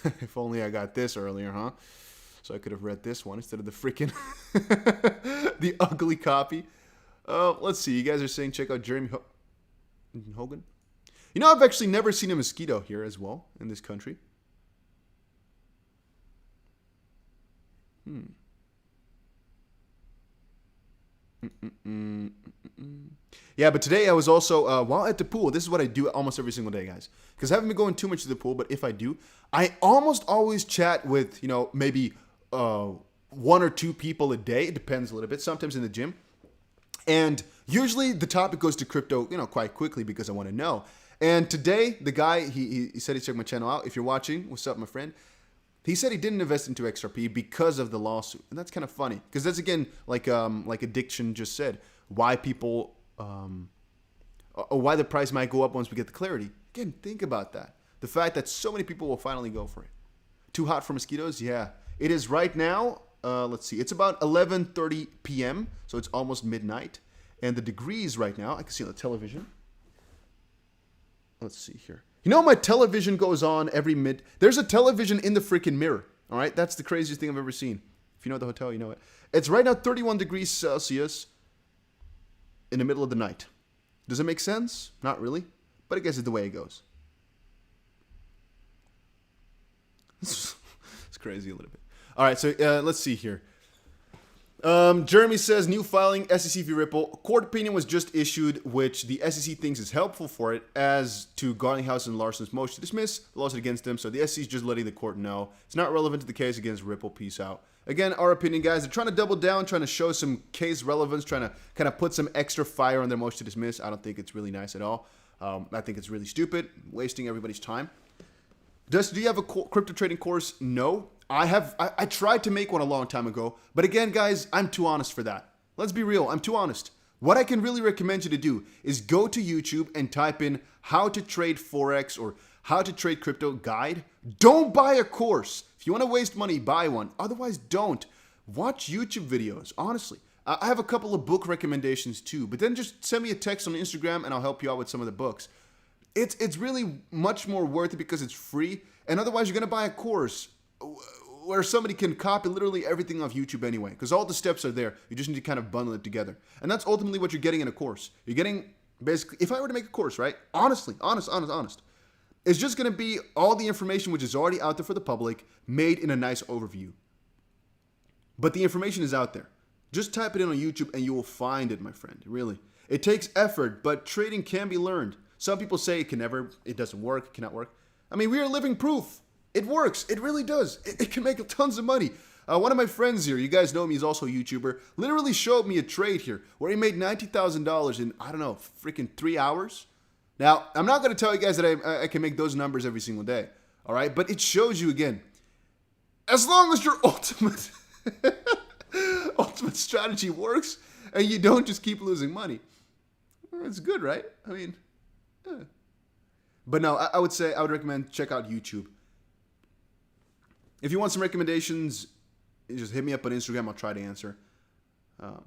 If only I got this earlier, huh? So I could have read this one instead of the freaking the ugly copy. Let's see. You guys are saying check out Jeremy Hogan. You know, I've actually never seen a mosquito here as well in this country. Yeah, but today I was also, while at the pool, this is what I do almost every single day, guys. Because I haven't been going too much to the pool, but if I do, I almost always chat with, you know, maybe one or two people a day. It depends a little bit, sometimes in the gym. And usually the topic goes to crypto, you know, quite quickly because I want to know. And today, the guy, he said he checked my channel out. If you're watching, what's up, my friend? He said he didn't invest into XRP because of the lawsuit. And that's kind of funny. Because that's, again, like Addiction just said, why people, or why the price might go up once we get the clarity. Again, think about that. The fact that so many people will finally go for it. Too hot for mosquitoes? Yeah. It is right now, let's see, it's about 11:30 p.m., so it's almost midnight. And the degrees right now, I can see on the television. Let's see here. You know, my television goes on there's a television in the freaking mirror. All right, that's the craziest thing I've ever seen. If you know the hotel, you know it. It's right now 31 degrees Celsius in the middle of the night. Does it make sense? Not really, but I guess it's the way it goes. It's crazy a little bit. All right, so let's see here. Jeremy says, new filing, SEC v. Ripple. Court opinion was just issued, which the SEC thinks is helpful for it, as to Garlinghouse and Larson's motion to dismiss the lawsuit against them. So the SEC is just letting the court know. It's not relevant to the case against Ripple. Peace out. Again, our opinion, guys. They're trying to double down, trying to show some case relevance, trying to kind of put some extra fire on their motion to dismiss. I don't think it's really nice at all. I think it's really stupid, wasting everybody's time. Do you have a crypto trading course? No. I tried to make one a long time ago, but again, guys, I'm too honest for that. Let's be real, I'm too honest. What I can really recommend you to do is go to YouTube and type in how to trade Forex or how to trade crypto guide. Don't buy a course. If you want to waste money, buy one. Otherwise, don't. Watch YouTube videos, honestly. I have a couple of book recommendations too, but then just send me a text on Instagram and I'll help you out with some of the books. It's really much more worth it because it's free, and otherwise you're going to buy a course where somebody can copy literally everything off YouTube anyway, because all the steps are there. You just need to kind of bundle it together. And that's ultimately what you're getting in a course. You're getting, basically, if I were to make a course, right? Honest. It's just going to be all the information which is already out there for the public, made in a nice overview. But the information is out there. Just type it in on YouTube and you will find it, my friend. Really. It takes effort, but trading can be learned. Some people say it doesn't work, it cannot work. I mean, we are living proof. It works. It really does. It can make tons of money. One of my friends here, you guys know him, he's also a YouTuber, literally showed me a trade here where he made $90,000 in, I don't know, freaking 3 hours. Now, I'm not going to tell you guys that I can make those numbers every single day, all right? But it shows you, again, as long as your ultimate strategy works and you don't just keep losing money, it's good, right? I mean... But no, I would recommend check out YouTube. If you want some recommendations, just hit me up on Instagram. I'll try to answer. All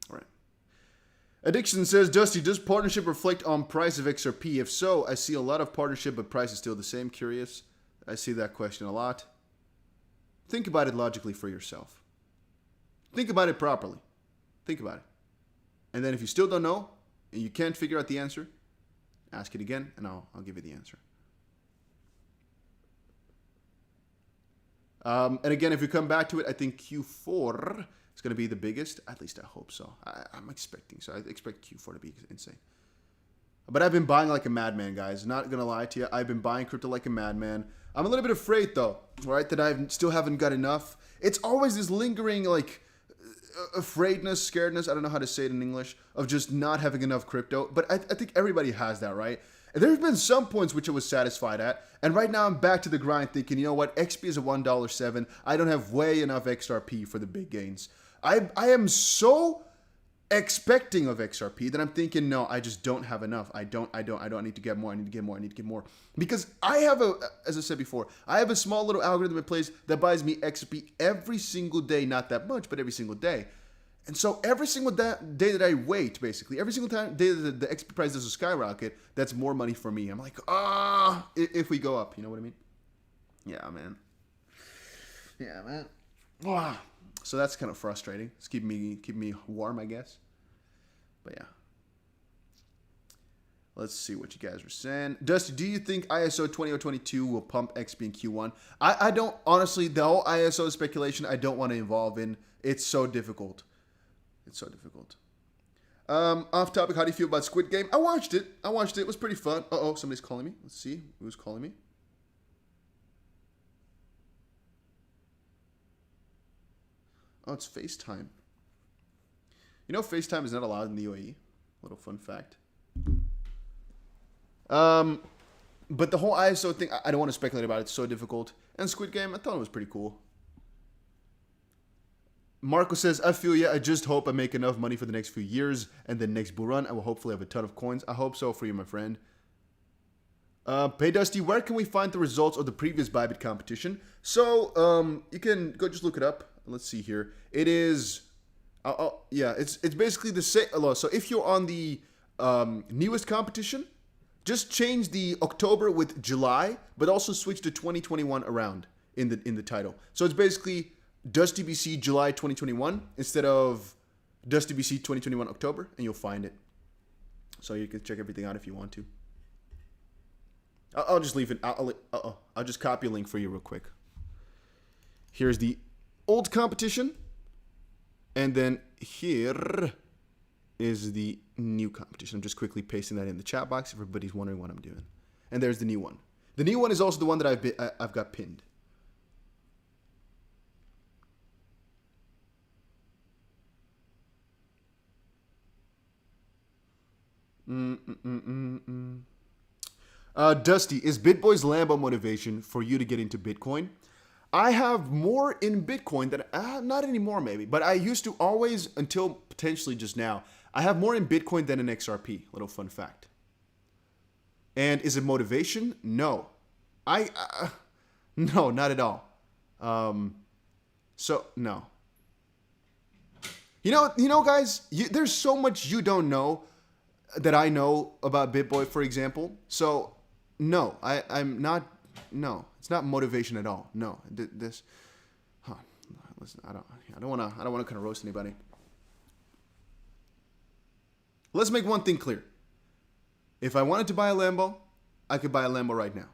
right. Addiction says, Dusty, does partnership reflect on price of XRP? If so, I see a lot of partnership, but price is still the same. Curious. I see that question a lot. Think about it logically for yourself. Think about it properly. Think about it. And then if you still don't know, and you can't figure out the answer, Ask it again, and I'll give you the answer. And again, if we come back to it, I think Q4 is going to be the biggest. At least I hope so. I'm expecting so. I expect Q4 to be insane. But I've been buying like a madman, guys. Not going to lie to you. I've been buying crypto like a madman. I'm a little bit afraid, though, right, that I still haven't got enough. It's always this lingering, like, afraidness, scaredness, I don't know how to say it in English, of just not having enough crypto. But I think everybody has that, right? And there have been some points which I was satisfied at. And right now I'm back to the grind thinking, you know what? XP is a $1.07. I don't have way enough XRP for the big gains. I am so expecting of XRP that I'm thinking, no, I just don't have enough. I don't need to get more. I need to get more. I need to get more. Because I have as I said before, I have a small little algorithm in place that buys me XRP every single day. Not that much, but every single day. And so every single day that I wait, basically, every single day that the XP price does a skyrocket, that's more money for me. I'm like, if we go up, you know what I mean? Yeah, man. Yeah, man. Wow. So that's kind of frustrating. It's keeping me warm, I guess. But yeah. Let's see what you guys are saying. Dusty, do you think ISO 20022 will pump XP in Q1? I don't, honestly, the whole ISO speculation, I don't want to involve in. It's so difficult. It's so difficult. Off topic, how do you feel about Squid Game? I watched it. It was pretty fun. Uh-oh, somebody's calling me. Let's see. Who's calling me? Oh, it's FaceTime. You know FaceTime is not allowed in the UAE. Little fun fact. But the whole ISO thing, I don't want to speculate about it. It's so difficult. And Squid Game, I thought it was pretty cool. Marco says, I feel you. I just hope I make enough money for the next few years. And then next bull run, I will hopefully have a ton of coins. I hope so for you, my friend. Hey Dusty, where can we find the results of the previous Bybit competition? So, you can go just look it up. Let's see here. It is, yeah, it's basically the same. So if you're on the newest competition, just change the October with July, but also switch to 2021 around in the title. So it's basically DustDBC July 2021 instead of DustDBC 2021 October, and you'll find it. So you can check everything out if you want to. I'll just leave it. I'll just copy a link for you real quick. Here's the old competition, and then here is the new competition. I'm just quickly pasting that in the chat box if everybody's wondering what I'm doing. And there's the new one. The new one is also the one that I've got pinned. Dusty, is BitBoy's Lambo motivation for you to get into Bitcoin? I have more in Bitcoin than, not anymore maybe, but I used to always, until potentially just now, I have more in Bitcoin than in XRP. Little fun fact. And is it motivation? No. No, not at all. So, no. You know, guys, there's so much you don't know that I know about BitBoy, for example. So, no, I'm not. No, it's not motivation at all. No, listen, I don't want to kind of roast anybody. Let's make one thing clear. If I wanted to buy a Lambo, I could buy a Lambo right now.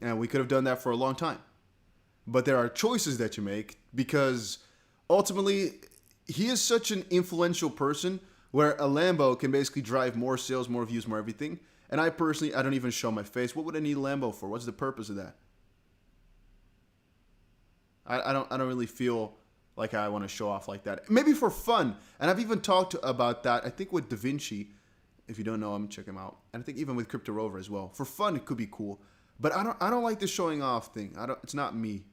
And we could have done that for a long time. But there are choices that you make because ultimately he is such an influential person where a Lambo can basically drive more sales, more views, more everything. And I personally, I don't even show my face. What would I need a Lambo for? What's the purpose of that? I don't really feel like I want to show off like that. Maybe for fun. And I've even talked about that, I think with Da Vinci. If you don't know him, check him out. And I think even with Crypto Rover as well. For fun, it could be cool. But I don't like the showing off thing. It's not me.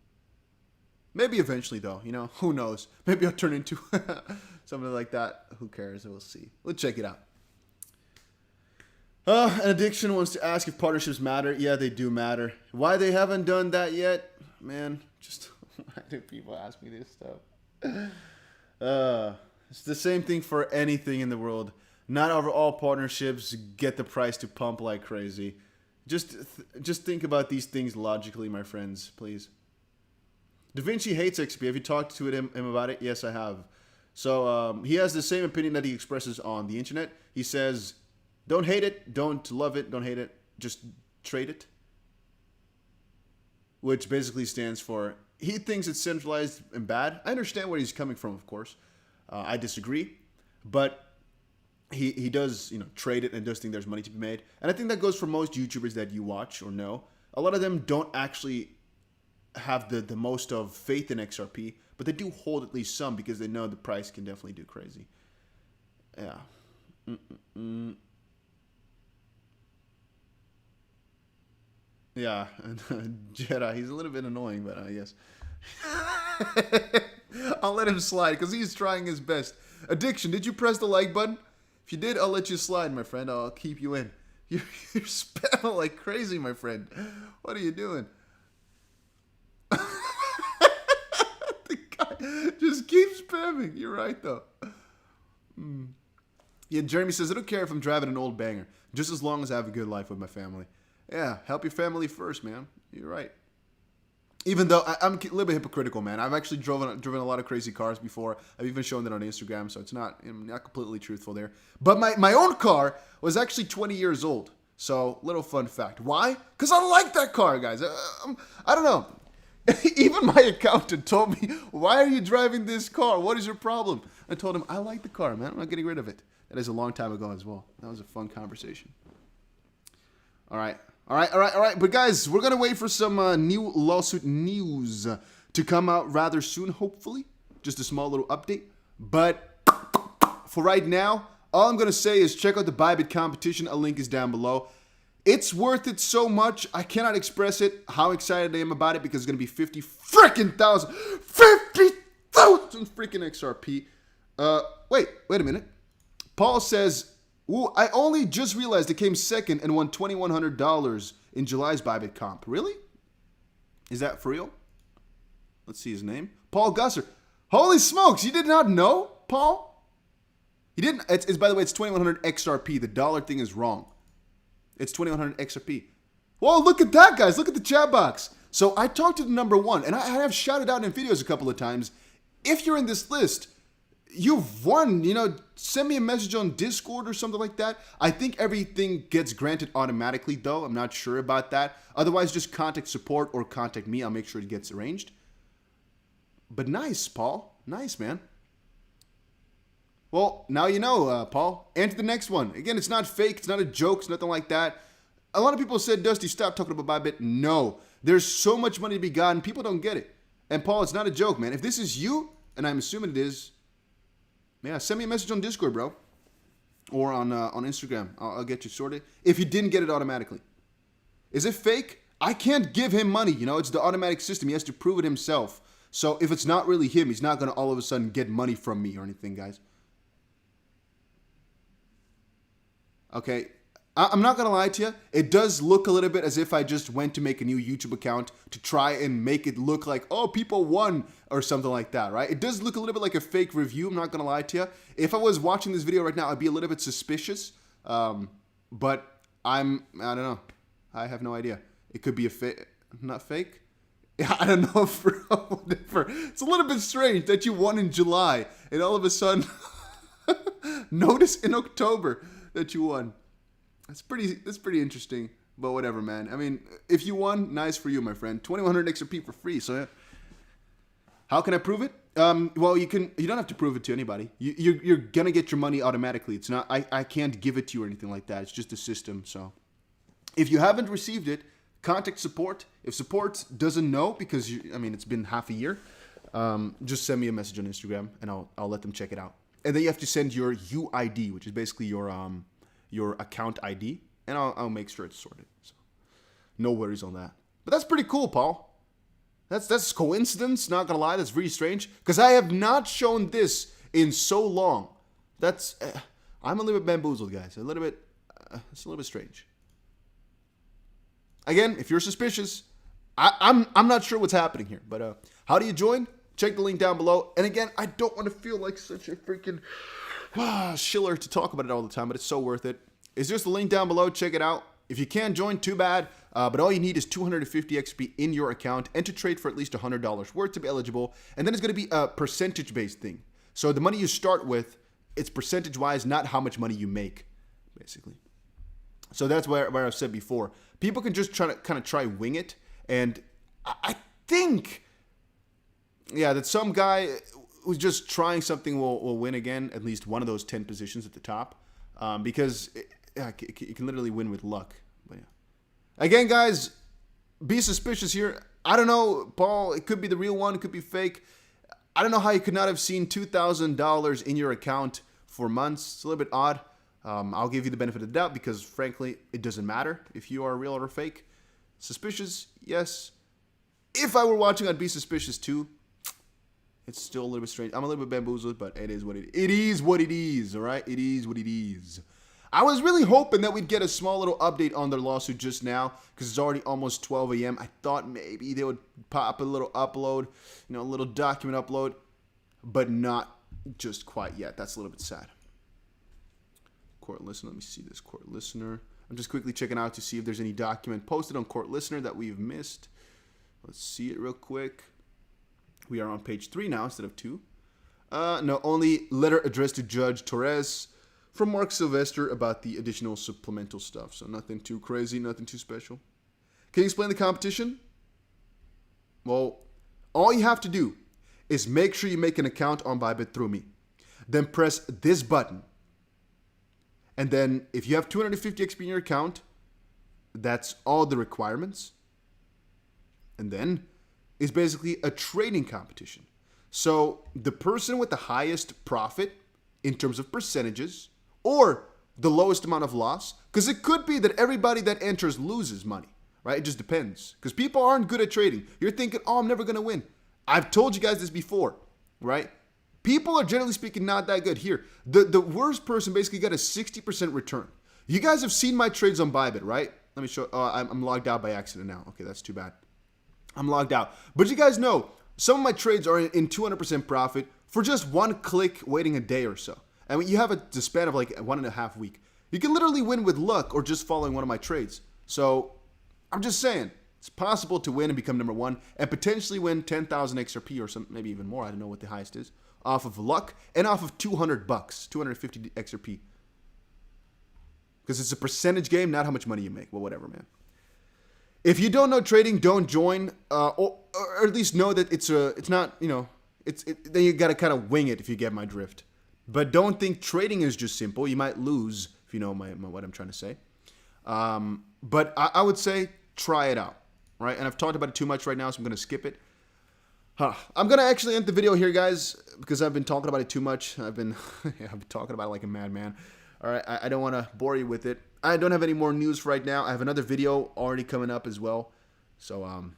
Maybe eventually though, who knows? Maybe I'll turn into something like that. Who cares? We'll see. Let's check it out. An addiction wants to ask if partnerships matter. Yeah, they do matter. Why they haven't done that yet? Man, just why do people ask me this stuff? It's the same thing for anything in the world. Not all partnerships get the price to pump like crazy. Just think about these things logically, my friends, please. Da Vinci hates XP. Have you talked to him about it? Yes, I have. So he has the same opinion that he expresses on the internet. He says, don't hate it, don't love it, don't hate it, just trade it. Which basically stands for, he thinks it's centralized and bad. I understand where he's coming from, of course. I disagree. But he does, trade it and does think there's money to be made. And I think that goes for most YouTubers that you watch or know. A lot of them don't actually have the most of faith in XRP, but they do hold at least some because they know the price can definitely do crazy. Yeah. Yeah, Jedi, he's a little bit annoying, but yes. I'll let him slide because he's trying his best. Addiction, did you press the like button? If you did, I'll let you slide, my friend. I'll keep you in. You're spamming like crazy, my friend. What are you doing? The guy just keeps spamming. You're right, though. Yeah, Jeremy says, I don't care if I'm driving an old banger, just as long as I have a good life with my family. Yeah, help your family first, man. You're right. Even though I'm a little bit hypocritical, man. I've actually driven a lot of crazy cars before. I've even shown that on Instagram, so it's not completely truthful there. But my own car was actually 20 years old. So, little fun fact. Why? Because I like that car, guys. I don't know. Even my accountant told me, why are you driving this car? What is your problem? I told him, I like the car, man. I'm not getting rid of it. That is a long time ago as well. That was a fun conversation. All right. But guys, we're going to wait for some new lawsuit news to come out rather soon, hopefully. Just a small little update. But for right now, all I'm going to say is check out the Bybit competition. A link is down below. It's worth it so much. I cannot express it, how excited I am about it, because it's going to be 50,000 freaking XRP. Wait a minute. Paul says, ooh, I only just realized it came second and won $2,100 in July's Bybit comp. Really? Is that for real? Let's see his name. Paul Gusser. Holy smokes, you did not know, Paul? He didn't. It's by the way, it's 2,100 XRP. The dollar thing is wrong. It's 2,100 XRP. Whoa, look at that, guys. Look at the chat box. So I talked to the number one, and I have shouted out in videos a couple of times. If you're in this list, you've won, send me a message on Discord or something like that. I think everything gets granted automatically, though. I'm not sure about that. Otherwise, just contact support or contact me. I'll make sure it gets arranged. But nice, Paul. Nice, man. Well, now you know, Paul. And to the next one. Again, it's not fake. It's not a joke. It's nothing like that. A lot of people said, Dusty, stop talking about Bybit. No. There's so much money to be gotten. People don't get it. And, Paul, it's not a joke, man. If this is you, and I'm assuming it is, yeah, send me a message on Discord, bro. Or on Instagram. I'll get you sorted. If you didn't get it automatically. Is it fake? I can't give him money. It's the automatic system. He has to prove it himself. So if it's not really him, he's not going to all of a sudden get money from me or anything, guys. Okay. I'm not going to lie to you. It does look a little bit as if I just went to make a new YouTube account to try and make it look like, oh, people won or something like that, right? It does look a little bit like a fake review. I'm not going to lie to you. If I was watching this video right now, I'd be a little bit suspicious. But I don't know. I have no idea. It could be a fake, not fake. I don't know, whatever. It's a little bit strange that you won in July and all of a sudden notice in October that you won. That's pretty interesting, but whatever, man. I mean, if you won, nice for you, my friend. 2,100 XRP for free. So, yeah. How can I prove it? Well, you don't have to prove it to anybody. You're gonna get your money automatically. It's not. I can't give it to you or anything like that. It's just a system. So, if you haven't received it, contact support. If support doesn't know, because it's been half a year, just send me a message on Instagram and I'll let them check it out. And then you have to send your UID, which is basically your account ID, and I'll make sure it's sorted. So, no worries on that. But that's pretty cool, Paul. That's coincidence, not gonna lie. That's really strange, because I have not shown this in so long. I'm a little bit bamboozled, guys. It's a little bit strange. Again, if you're suspicious, I'm not sure what's happening here. But how do you join? Check the link down below. And again, I don't want to feel like such a freaking shiller to talk about it all the time, but it's so worth it. It's just the link down below. Check it out. If you can't join, too bad. But all you need is 250 XP in your account and to trade for at least $100 worth to be eligible. And then it's going to be a percentage-based thing. So the money you start with, it's percentage-wise, not how much money you make, basically. So that's where I've said before. People can just try wing it. And I think, yeah, that some guy who's just trying something will win again, at least one of those 10 positions at the top. Because you can literally win with luck. But yeah. Again, guys, be suspicious here. I don't know, Paul, it could be the real one, it could be fake. I don't know how you could not have seen $2,000 in your account for months. It's a little bit odd. I'll give you the benefit of the doubt because, frankly, it doesn't matter if you are real or fake. Suspicious, yes. If I were watching, I'd be suspicious too. It's still a little bit strange. I'm a little bit bamboozled, but it is what it is. It is what it is, all right? It is what it is. I was really hoping that we'd get a small little update on their lawsuit just now because it's already almost 12 a.m. I thought maybe they would pop a little upload, a little document upload, but not just quite yet. That's a little bit sad. Court listener, let me see this court listener. I'm just quickly checking out to see if there's any document posted on court listener that we've missed. Let's see it real quick. We are on page 3 now instead of 2. No, only letter addressed to Judge Torres from Mark Sylvester about the additional supplemental stuff. So nothing too crazy, nothing too special. Can you explain the competition? Well, all you have to do is make sure you make an account on Bybit through me. Then press this button. And then if you have 250 XP in your account, that's all the requirements. And then it's basically a trading competition. So the person with the highest profit in terms of percentages or the lowest amount of loss, because it could be that everybody that enters loses money, right? It just depends because people aren't good at trading. You're thinking, oh, I'm never going to win. I've told you guys this before, right? People are generally speaking not that good. Here, the worst person basically got a 60% return. You guys have seen my trades on Bybit, right? Let me show. I'm logged out by accident now. Okay, that's too bad. I'm logged out. But you guys know, some of my trades are in 200% profit for just one click waiting a day or so. And when you have the span of like 1.5 weeks, you can literally win with luck or just following one of my trades. So I'm just saying, it's possible to win and become number 1 and potentially win 10,000 XRP or some, maybe even more. I don't know what the highest is. Off of luck and off of $200, 250 XRP. Because it's a percentage game, not how much money you make. Well, whatever, man. If you don't know trading, don't join, or at least know that it's not, then you got to kind of wing it if you get my drift. But don't think trading is just simple. You might lose if you know what I'm trying to say. But I would say try it out, right? And I've talked about it too much right now, so I'm going to skip it. I'm going to actually end the video here, guys, because I've been talking about it too much. I've been talking about it like a madman. All right, I don't want to bore you with it. I don't have any more news right now. I have another video already coming up as well. So,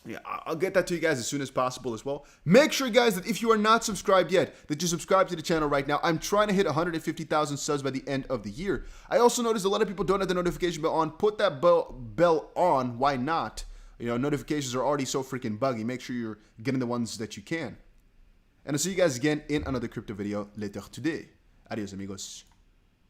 yeah, I'll get that to you guys as soon as possible as well. Make sure, guys, that if you are not subscribed yet, that you subscribe to the channel right now. I'm trying to hit 150,000 subs by the end of the year. I also noticed a lot of people don't have the notification bell on. Put that bell on. Why not? Notifications are already so freaking buggy. Make sure you're getting the ones that you can. And I'll see you guys again in another crypto video later today. Adios, amigos.